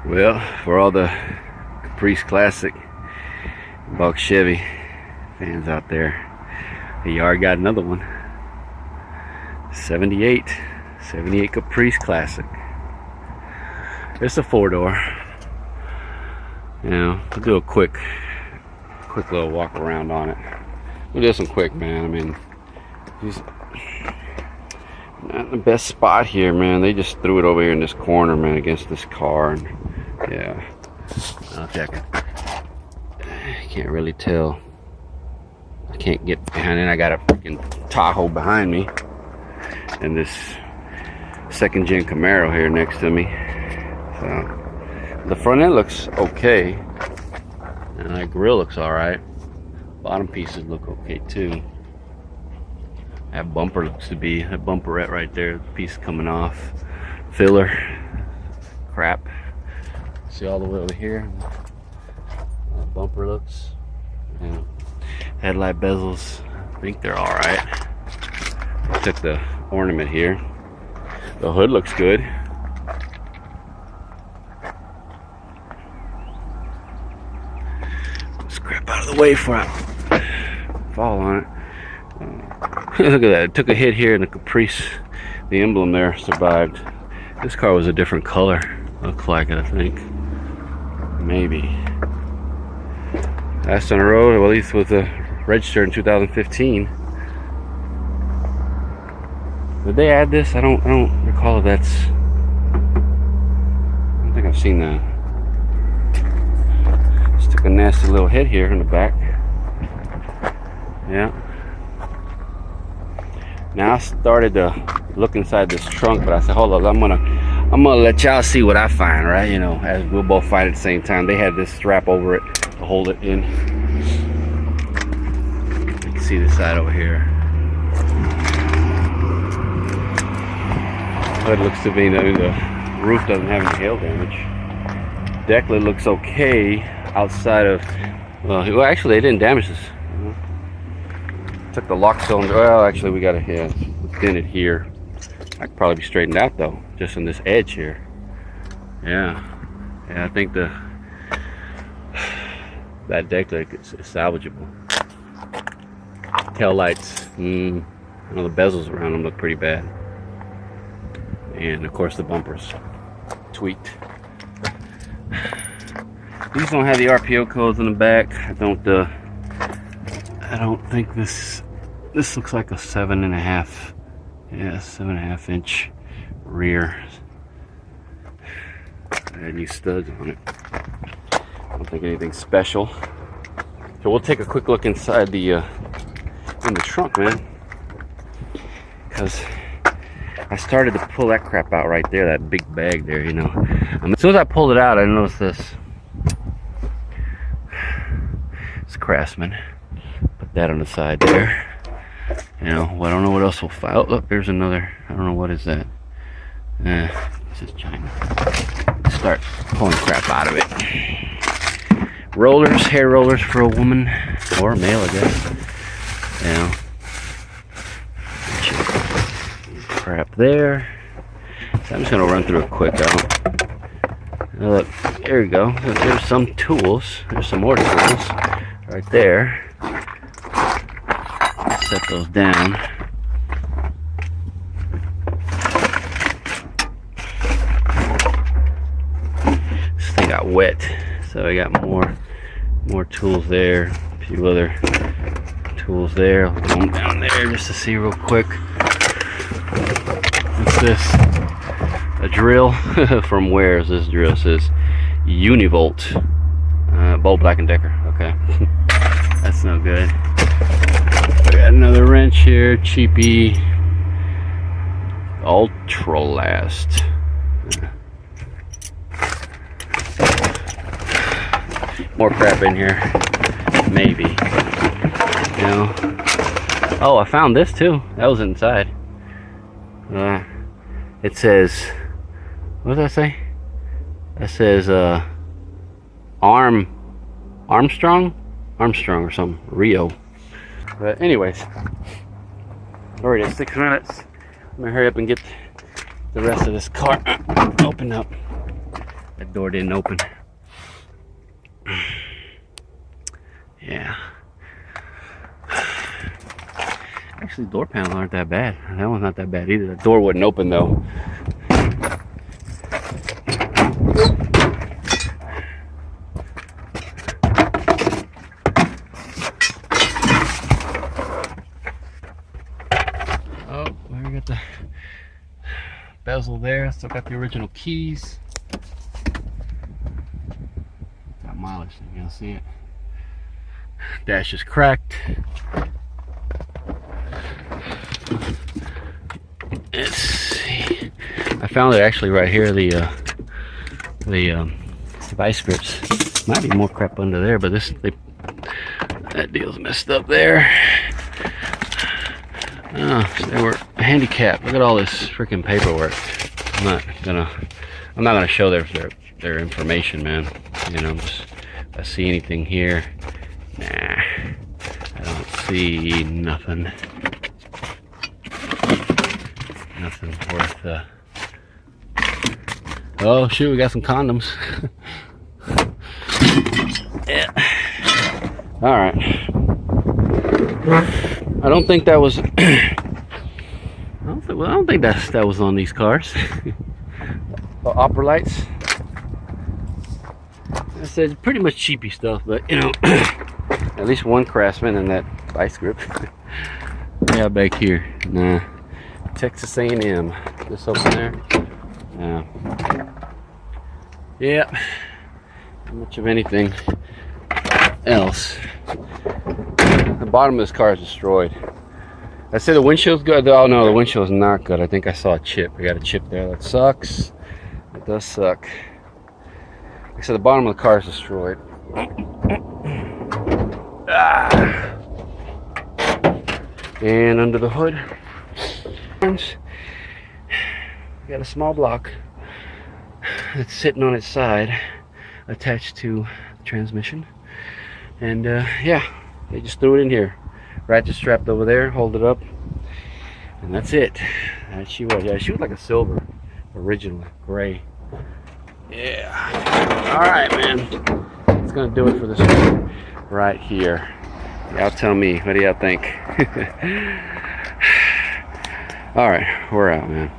Well, for all the Caprice Classic Buck Chevy fans out there, the yard got another one. 78 Caprice Classic. It's a 4-door. You know, we'll do a quick little walk around on it. We'll do some quick, man. I mean, just not the best spot here, man. They just threw it over here in this corner, man, against this car. And yeah, I'll check it. I can't really tell. I can't get behind it. I got a freaking Tahoe behind me, and this second-gen Camaro here next to me. So the front end looks okay, and that grill looks all right. Bottom pieces look okay too. That bumper looks to be that bumperette right there. The piece coming off. Filler. Crap. See all the way over here. Bumper looks. Yeah. Headlight bezels. I think they're all right. I took the ornament here. The hood looks good. Let's crap out of the way before I fall on it. Look at that. It took a hit here, and the Caprice, the emblem there, survived. This car was a different color. Looks like it, I think. Maybe. Last on the road, well, at least with the register in 2015. Did they add this? I don't recall if that's. I don't think I've seen that. Just took a nasty little hit here in the back. Yeah. Now I started to look inside this trunk, but I said, hold up, I'm gonna let y'all see what I find, right? You know, as we'll both find at the same time. They had this strap over it to hold it in. You can see the side over here. It looks to be the roof doesn't have any hail damage. Deck lid looks okay outside of, well, actually they didn't damage this. Took the lock cylinder. Well, actually we got a thin it here. I could probably be straightened out though, just on this edge here. Yeah, I think that deck lid is salvageable. Tail lights, I know the bezels around them look pretty bad, and of course the bumpers tweaked. These don't have the RPO codes on the back. I don't think this looks like a 7.5. Yeah, 7.5 inch rear. I had new studs on it. I don't think anything special. So we'll take a quick look inside in the trunk, man. Because I started to pull that crap out right there, that big bag there, you know. As soon as I pulled it out, I noticed this. It's Craftsman. Put that on the side there. You know, well, I don't know what else we'll find. Oh, look, there's another. I don't know what is that. This is China. Start pulling crap out of it. Rollers, hair rollers for a woman or a male, I guess. You know, crap there. So I'm just gonna run through it quick. Look, there you go. There's some tools. There's some more tools right there. Set those down. This thing got wet, so I got more tools there. A few other tools there. I'll put them down there just to see real quick. What's this? A drill. From where is this drill? It says Univolt. Bold Black & Decker. Okay. That's no good. I got another wrench here, cheapy, Ultra Last. More crap in here, maybe. You know. Oh, I found this too. That was inside. It says, what does that say? That says Armstrong or something. Rio. But anyways, already at 6 minutes. I'm gonna hurry up and get the rest of this car opened up. That door didn't open. Yeah. Actually, door panels aren't that bad. That one's not that bad either. The door wouldn't open though. Oh, we got the bezel there. Still got the original keys. Got mileage, you can see it. Dash is cracked. Let's see. I found it actually right here. The vice grips. Might be more crap under there, but that deal's messed up there. Oh, they were handicapped. Look at all this freaking paperwork. I'm not gonna show their information, man. You know, if I see anything here, nah, I don't see nothing. Nothing worth. Oh shoot, we got some condoms. Yeah. All right. I don't think that was. I don't think that was on these cars. The opera lights. I said pretty much cheapy stuff, but you know, at least one Craftsman and that vice grip. Yeah, back here. Nah. Texas A&M. This open there. Yeah. Not much of anything else. The bottom of this car is destroyed. I said the windshield's good. Oh no, the windshield's not good. I think I saw a chip. I got a chip there. That sucks. It does suck. Like I said, the bottom of the car is destroyed. And under the hood, we got a small block that's sitting on its side, attached to the transmission. And yeah, they just threw it in here. Ratchet strapped over there, hold it up, and that's it. And she was, yeah, she was like a silver originally, gray. Yeah. All right, man. That's gonna do it for this one right here. Y'all tell me, what do y'all think? All right, we're out, man.